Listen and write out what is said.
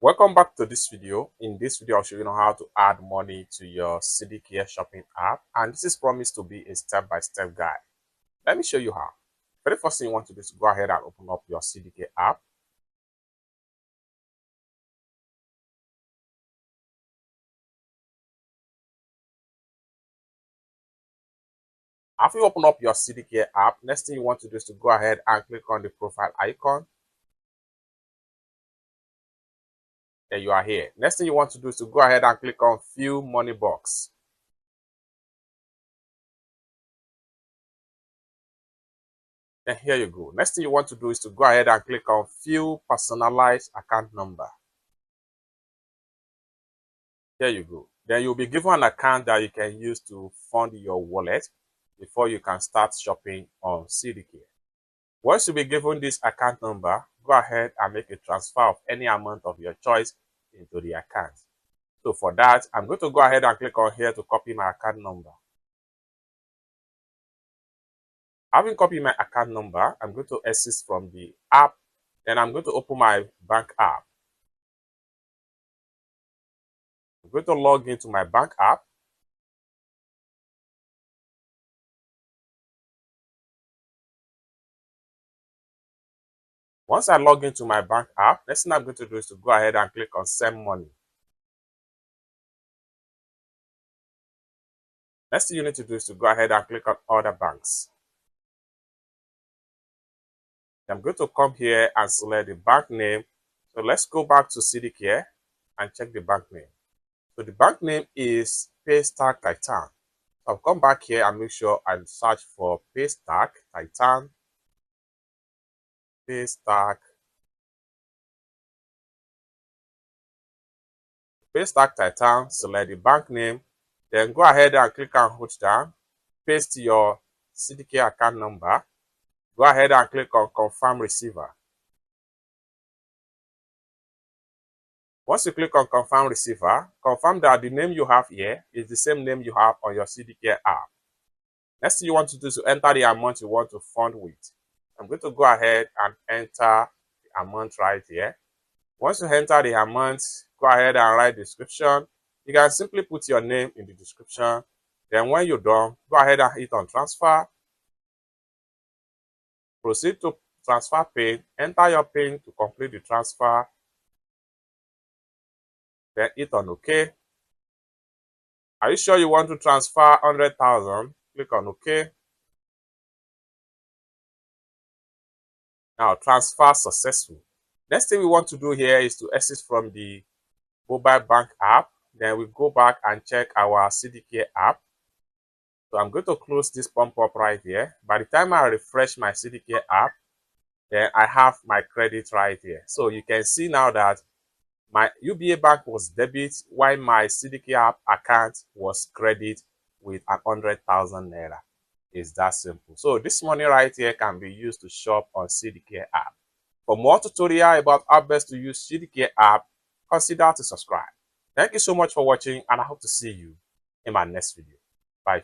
Welcome back to this video. In this video, I'll show you how to add money to your CDcare shopping app, and this is promised to be a step-by-step guide. Let me show you how. Very first thing you want to do is go ahead and open up your CDcare app. After you open up your CDcare app, next thing you want to do is to go ahead and click on the profile icon. There you are here. Next thing you want to do is to go ahead and click on View Money Box. Then here you go. Next thing you want to do is to go ahead and click on View Personalized Account Number. Here you go. Then you'll be given an account that you can use to fund your wallet before you can start shopping on CDcare. Once you be given this account number, go ahead and make a transfer of any amount of your choice into the account. So for that, I'm going to go ahead and click on here to copy my account number. Having copied my account number, I'm going to exit from the app. Then I'm going to open my bank app. I'm going to log into my bank app. Once I log into my bank app, next thing I'm going to do is to go ahead and click on Send Money. Next thing you need to do is to go ahead and click on Other Banks. I'm going to come here and select the bank name. So let's go back to CDcare and check the bank name. So the bank name is Paystack Titan. So I'll come back here and make sure I search for Paystack Titan. Paystack Titan, select the bank name, then go ahead and click on hold down, paste your CDcare account number, go ahead and click on Confirm Receiver. Once you click on Confirm Receiver, confirm that the name you have here is the same name you have on your CDcare app. Next thing you want to do is to enter the amount you want to fund with. I'm going to go ahead and enter the amount right here. Once you enter the amount, go ahead and write the description. You can simply put your name in the description. Then when you're done, go ahead and hit on transfer. Proceed to transfer PIN. Enter your PIN to complete the transfer. Then hit on OK. Are you sure you want to transfer 100,000? Click on OK. Now transfer successful. Next thing we want to do here is to exit from the mobile bank app. Then we go back and check our CDcare app. So I'm going to close this pump up right here. By the time I refresh my CDcare app, then I have my credit right here. So you can see now that my UBA bank was debit while my CDcare app account was credit with 100,000 naira. It's that simple. So this money right here can be used to shop on CDcare app. For more tutorial about how best to use CDcare app, consider to subscribe. Thank you so much for watching, and I hope to see you in my next video. Bye.